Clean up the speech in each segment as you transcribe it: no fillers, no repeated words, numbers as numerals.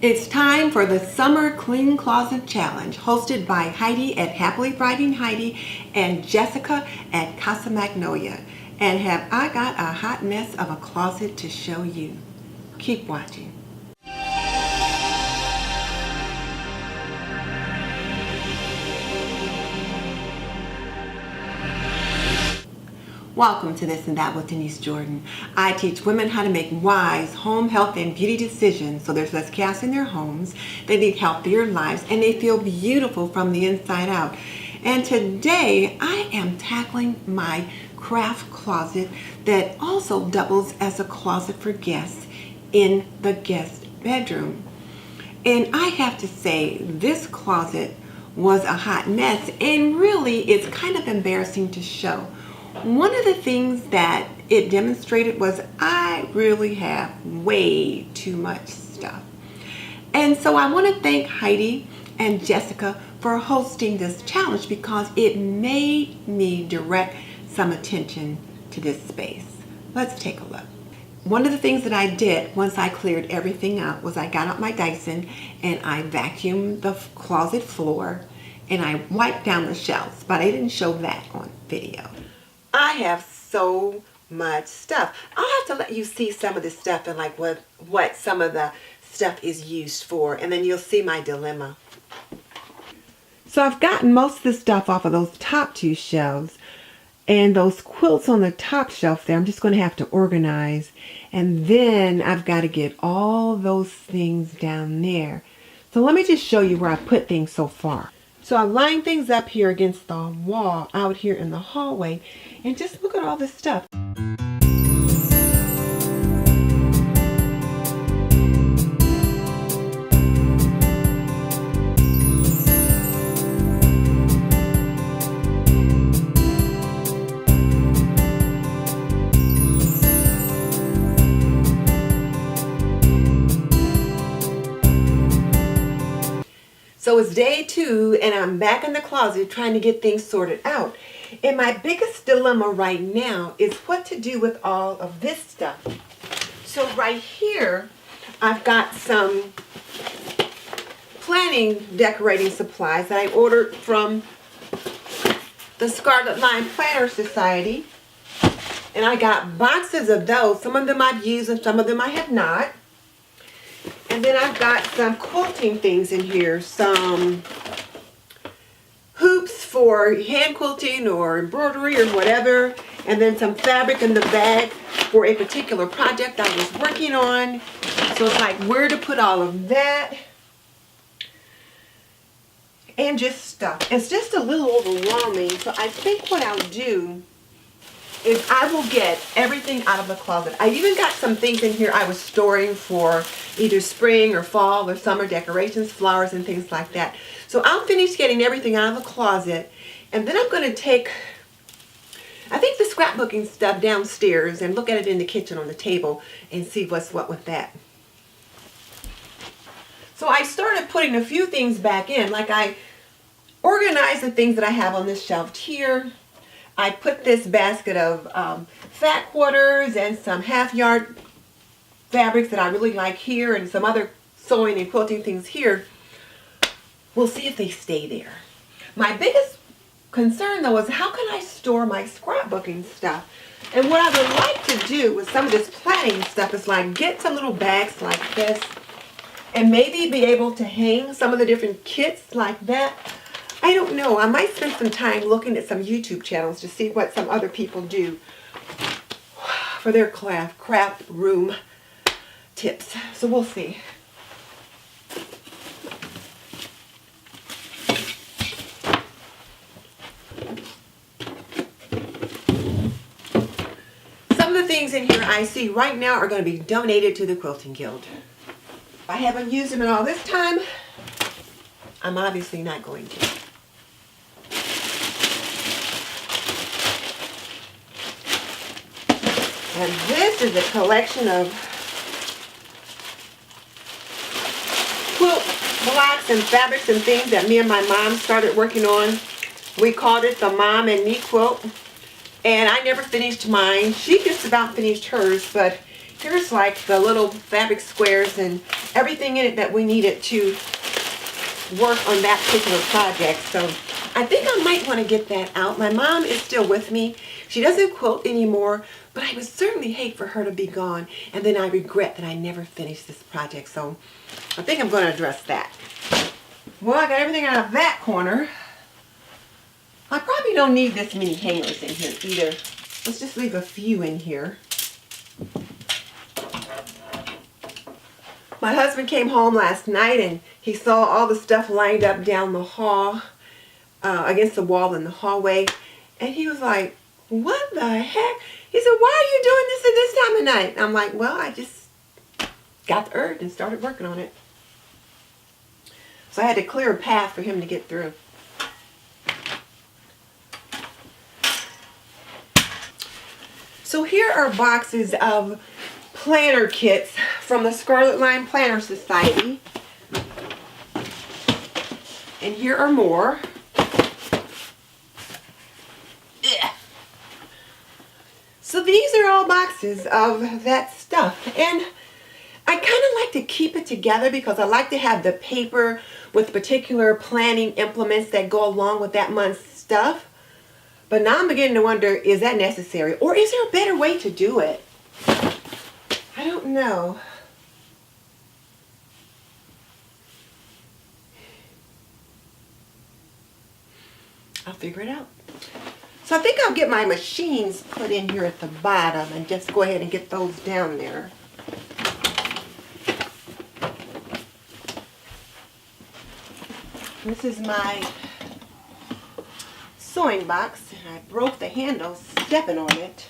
It's time for the Summer Clean Closet Challenge, hosted by Heidi at Happily Thriving Heidi and Jessica at Casa Magnolia. And have I got a hot mess of a closet to show you. Keep watching. Welcome to This and That with Denise Jordan. I teach women how to make wise home health and beauty decisions so there's less chaos in their homes, they lead healthier lives, and they feel beautiful from the inside out. And today I am tackling my craft closet that also doubles as a closet for guests in the guest bedroom. And I have to say, this closet was a hot mess, and really it's kind of embarrassing to show. One of the things that it demonstrated was I really have way too much stuff. And so I want to thank Heidi and Jessica for hosting this challenge because it made me direct some attention to this space. Let's take a look. One of the things that I did once I cleared everything out was I got out my Dyson and I vacuumed the closet floor and I wiped down the shelves, but I didn't show that on video. I have so much stuff. I'll have to let you see some of this stuff and like what some of the stuff is used for, and then you'll see my dilemma. So I've gotten most of the stuff off of those top two shelves, and those quilts on the top shelf there I'm just going to have to organize, and then I've got to get all those things down there. So let me just show you where I put things so far. So I'm lining things up here against the wall out here in the hallway, and just look at all this stuff. So it's day 2 and I'm back in the closet trying to get things sorted out. And my biggest dilemma right now is what to do with all of this stuff. So right here, I've got some planning decorating supplies that I ordered from the Scarlet Line Planner Society. And I got boxes of those. Some of them I've used and some of them I have not. And then I've got some quilting things in here, some hoops for hand quilting or embroidery or whatever, and then some fabric in the bag for a particular project I was working on. So it's like where to put all of that, and just stuff. It's just a little overwhelming, so I think what I'll do is I will get everything out of the closet. I even got some things in here I was storing for either spring or fall or summer decorations, flowers and things like that. So I'll finish getting everything out of the closet, and then I'm going to take, I think, the scrapbooking stuff downstairs and look at it in the kitchen on the table and see what's what with that. So I started putting a few things back in, like I organized the things that I have on this shelf here. I put this basket of fat quarters and some half-yard fabrics that I really like here, and some other sewing and quilting things here. We'll see if they stay there. My biggest concern though is how can I store my scrapbooking stuff? And what I would like to do with some of this planning stuff is like get some little bags like this and maybe be able to hang some of the different kits like that. I don't know. I might spend some time looking at some YouTube channels to see what some other people do for their craft room tips. So we'll see. Some of the things in here I see right now are going to be donated to the Quilting Guild. I haven't used them in all this time. I'm obviously not going to. And this is a collection of quilt blocks and fabrics and things that me and my mom started working on. We called it the Mom and Me quilt. And I never finished mine. She just about finished hers, but Here's like the little fabric squares and everything in it that we needed to work on that particular project. So I think I might want to get that out. My mom is still with me. She doesn't quilt anymore, but I would certainly hate for her to be gone. And then I regret that I never finished this project. So I think I'm going to address that. Well, I got everything out of that corner. I probably don't need this many hangers in here either. Let's just leave a few in here. My husband came home last night and he saw all the stuff lined up down the hall, against the wall in the hallway. And he was like, what the heck? He said, why are you doing this at this time of night? And I'm like, well, I just got the urge and started working on it. So I had to clear a path for him to get through. So here are boxes of planner kits from the Scarlet Line Planner Society. And here are more. Ugh. So these are all boxes of that stuff. And I kind of like to keep it together because I like to have the paper with particular planning implements that go along with that month's stuff. But now I'm beginning to wonder, is that necessary? Or is there a better way to do it? I don't know. I'll figure it out. So I think I'll get my machines put in here at the bottom and just go ahead and get those down there. This is my sewing box, and I broke the handle stepping on it.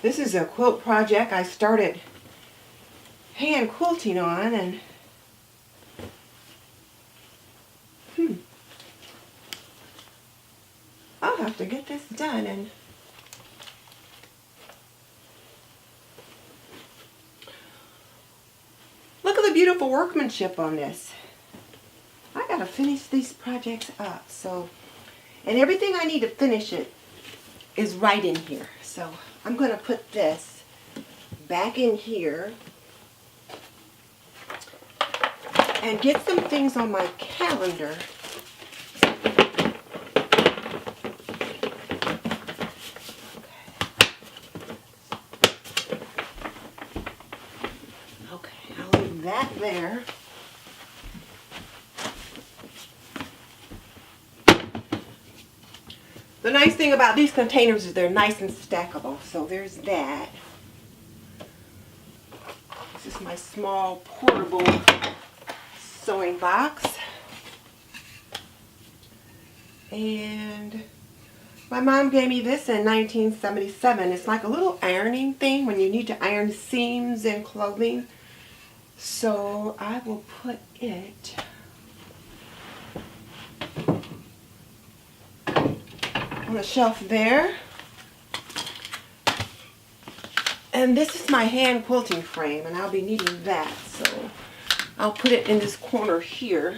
This is a quilt project I started hand quilting on, and I'll have to get this done. And look at the beautiful workmanship on this. I gotta finish these projects up. So, and everything I need to finish it is right in here. So I'm going to put this back in here and get some things on my calendar. Okay, I'll leave that there. The nice thing about these containers is they're nice and stackable. So there's that. This is my small portable sewing box. And my mom gave me this in 1977. It's like a little ironing thing when you need to iron seams in clothing. So I will put it on the shelf there. And this is my hand quilting frame, and I'll be needing that, so I'll put it in this corner here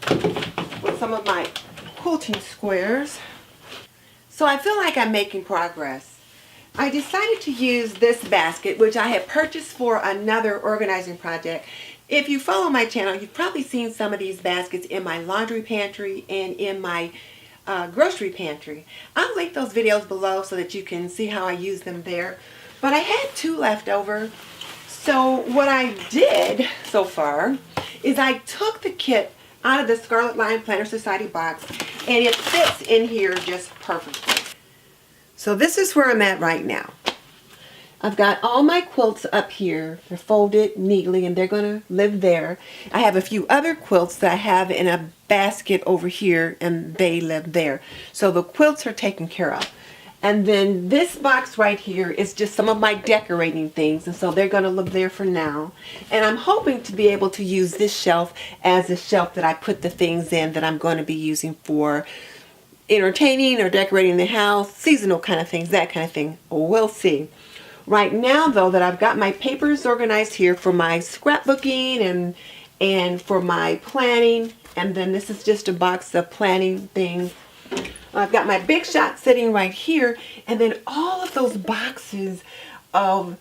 with some of my quilting squares. So I feel like I'm making progress. I decided to use this basket, which I had purchased for another organizing project. If you follow my channel, you've probably seen some of these baskets in my laundry pantry and in my grocery pantry. I'll link those videos below so that you can see how I use them there. But I had 2 left over. So what I did so far is I took the kit out of the Scarlet Line Planner Society box, and it fits in here just perfectly. So this is where I'm at right now. I've got all my quilts up here. They're folded neatly and they're going to live there. I have a few other quilts that I have in a basket over here and they live there. So the quilts are taken care of. And then this box right here is just some of my decorating things, and so they're going to live there for now. And I'm hoping to be able to use this shelf as a shelf that I put the things in that I'm going to be using for entertaining or decorating the house, seasonal kind of things, that kind of thing. We'll see. Right now, though, that I've got my papers organized here for my scrapbooking and for my planning, and then this is just a box of planning things. I've got my Big Shot sitting right here, and then all of those boxes of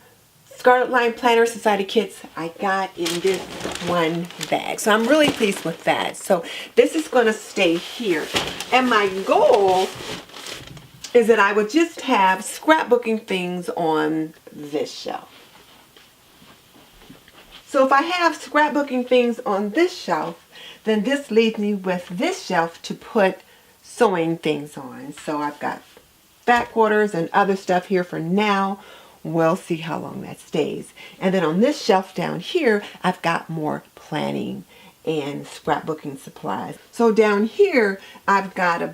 Scarlet Line Planner Society kits I got in this one bag. So I'm really pleased with that. So this is going to stay here. And my goal is that I would just have scrapbooking things on this shelf. So if I have scrapbooking things on this shelf, then this leaves me with this shelf to put sewing things on. So I've got back quarters and other stuff here for now. We'll see how long that stays. And then on this shelf down here, I've got more planning and scrapbooking supplies. So down here, I've got a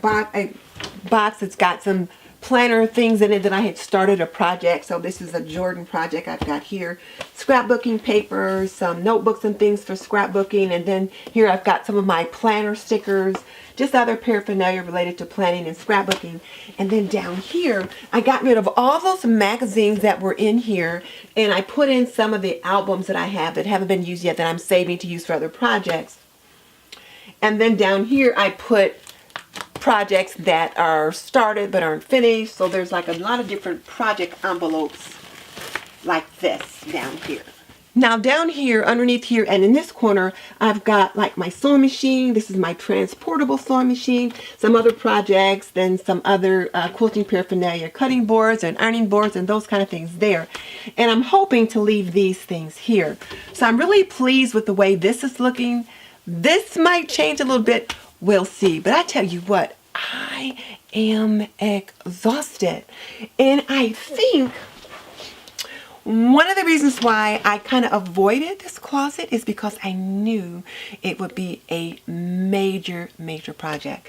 box that's got some planner things in it that I had started a project. So this is a Jordan project I've got here. Scrapbooking papers, some notebooks and things for scrapbooking. And then here I've got some of my planner stickers, just other paraphernalia related to planning and scrapbooking. And then down here, I got rid of all those magazines that were in here, and I put in some of the albums that I have that haven't been used yet that I'm saving to use for other projects. And then down here, I put projects that are started but aren't finished. So there's like a lot of different project envelopes like this down here. Now down here, underneath here, and in this corner, I've got like my sewing machine. This is my transportable sewing machine, some other projects, then some other quilting paraphernalia, cutting boards and ironing boards and those kind of things there. And I'm hoping to leave these things here. So I'm really pleased with the way this is looking. This might change a little bit. We'll see. But I tell you what, I am exhausted. And I think one of the reasons why I kind of avoided this closet is because I knew it would be a major project.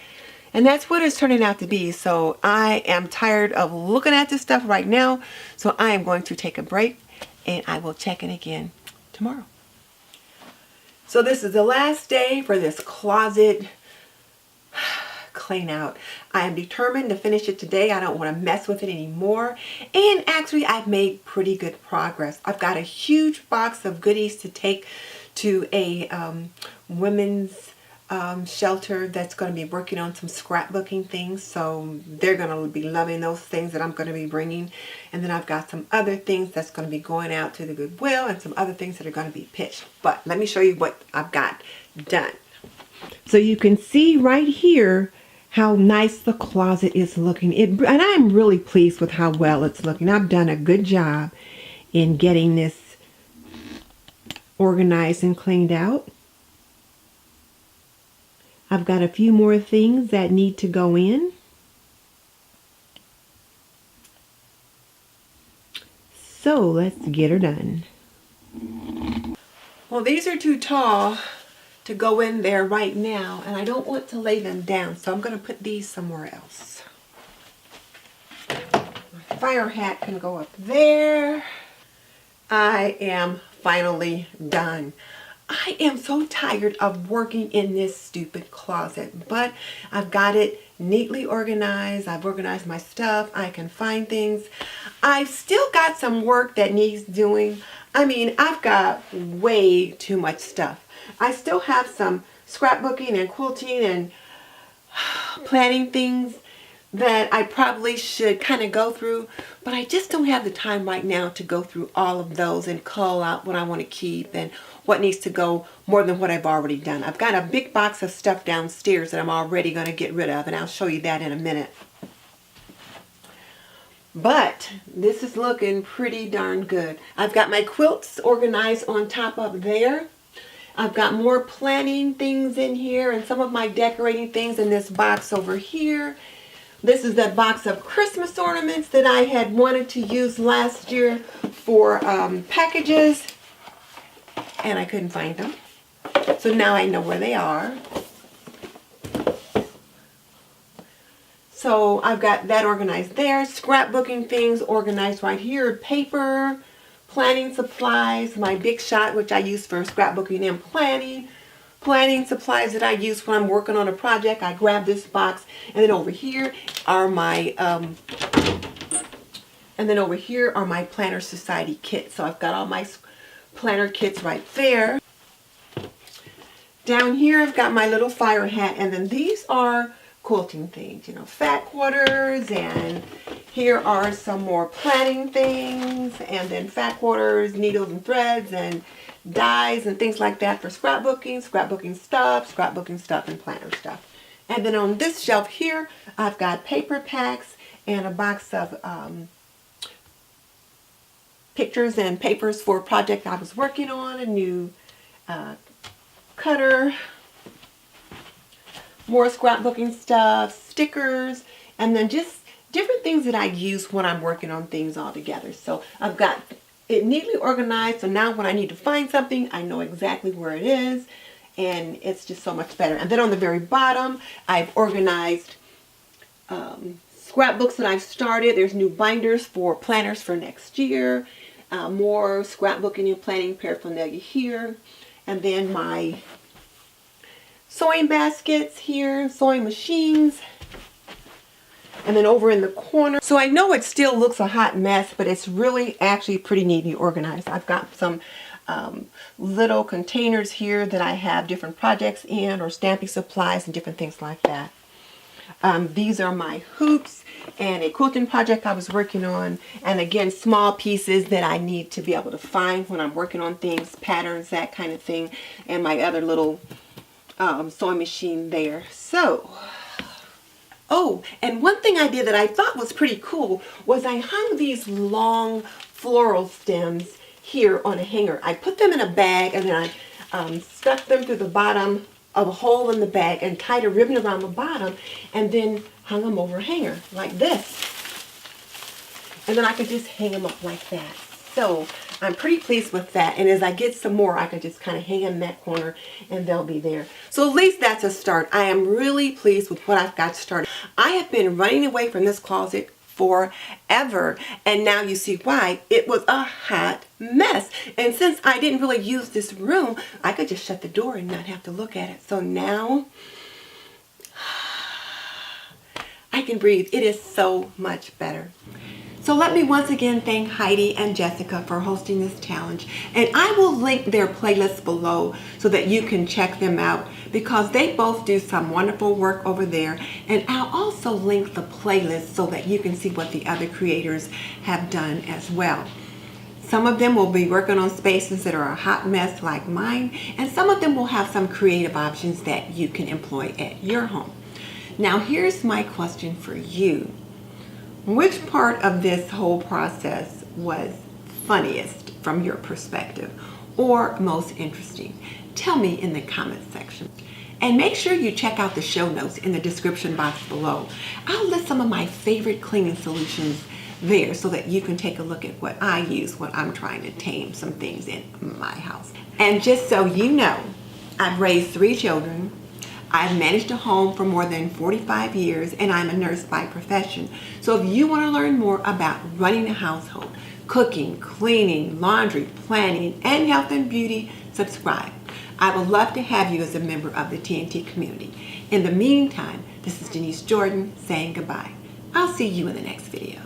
And that's what it's turning out to be. So I am tired of looking at this stuff right now. So I am going to take a break, and I will check in again tomorrow. So this is the last day for this closet clean out. I am determined to finish it today. I don't want to mess with it anymore. And actually, I've made pretty good progress. I've got a huge box of goodies to take to a women's shelter that's going to be working on some scrapbooking things. So they're going to be loving those things that I'm going to be bringing. And then I've got some other things that's going to be going out to the Goodwill and some other things that are going to be pitched. But let me show you what I've got done. So you can see right here how nice the closet is looking. And I'm really pleased with how well it's looking. I've done a good job in getting this organized and cleaned out. I've got a few more things that need to go in. So let's get her done. Well, these are too tall to go in there right now, and I don't want to lay them down, so I'm going to put these somewhere else. My fire hat can go up there. I am finally done. I am so tired of working in this stupid closet, but I've got it neatly organized. I've organized my stuff. I can find things. I've still got some work that needs doing. I mean, I've got way too much stuff. I still have some scrapbooking and quilting and planning things that I probably should kind of go through, but I just don't have the time right now to go through all of those and call out what I want to keep and what needs to go more than what I've already done. I've got a big box of stuff downstairs that I'm already going to get rid of, and I'll show you that in a minute. But this is looking pretty darn good. I've got my quilts organized on top up there. I've got more planning things in here and some of my decorating things in this box over here. This is that box of Christmas ornaments that I had wanted to use last year for packages, and I couldn't find them. So now I know where they are. So I've got that organized there. Scrapbooking things organized right here. Paper, planning supplies, my Big Shot, which I use for scrapbooking and planning. Planning supplies that I use when I'm working on a project. I grab this box, and then over here are my Planner Society kits. So I've got all my planner kits right there. Down here I've got my little fire hat, and then these are quilting things, you know, fat quarters, and here are some more planning things, and then fat quarters, needles and threads, and dies and things like that for scrapbooking, scrapbooking stuff, and planner stuff. And then on this shelf here, I've got paper packs and a box of pictures and papers for a project I was working on, a new cutter, more scrapbooking stuff, stickers, and then just different things that I use when I'm working on things all together. So I've got it neatly organized, so now when I need to find something, I know exactly where it is, and it's just so much better. And then on the very bottom, I've organized scrapbooks that I've started. There's new binders for planners for next year, more scrapbooking and planning paraphernalia here, and then my sewing baskets here, sewing machines, and then over in the corner. So I know it still looks a hot mess, but it's really actually pretty neatly organized. I've got some little containers here that I have different projects in, or stamping supplies and different things like that. These are my hoops and a quilting project I was working on, and again, small pieces that I need to be able to find when I'm working on things, patterns, that kind of thing, and my other little sewing machine there. So, oh, and one thing I did that I thought was pretty cool was I hung these long floral stems here on a hanger. I put them in a bag, and then I stuck them through the bottom of a hole in the bag and tied a ribbon around the bottom, and then hung them over a hanger like this. And then I could just hang them up like that. So I'm pretty pleased with that, and as I get some more, I can just kind of hang them in that corner and they'll be there. So at least that's a start. I am really pleased with what I've got started. I have been running away from this closet forever, and now you see why. It was a hot mess, and since I didn't really use this room, I could just shut the door and not have to look at it. So now I can breathe. It is so much better. So let me once again thank Heidi and Jessica for hosting this challenge, and I will link their playlists below so that you can check them out, because they both do some wonderful work over there, and I'll also link the playlist so that you can see what the other creators have done as well. Some of them will be working on spaces that are a hot mess like mine, and some of them will have some creative options that you can employ at your home. Now here's my question for you. Which part of this whole process was funniest from your perspective, or most interesting? Tell me in the comments section. And make sure you check out the show notes in the description box below. I'll list some of my favorite cleaning solutions there so that you can take a look at what I use when I'm trying to tame some things in my house. And just so you know, I've raised 3 children. I've managed a home for more than 45 years, and I'm a nurse by profession. So if you want to learn more about running a household, cooking, cleaning, laundry, planning, and health and beauty, subscribe. I would love to have you as a member of the TNT community. In the meantime, this is Denise Jordan saying goodbye. I'll see you in the next video.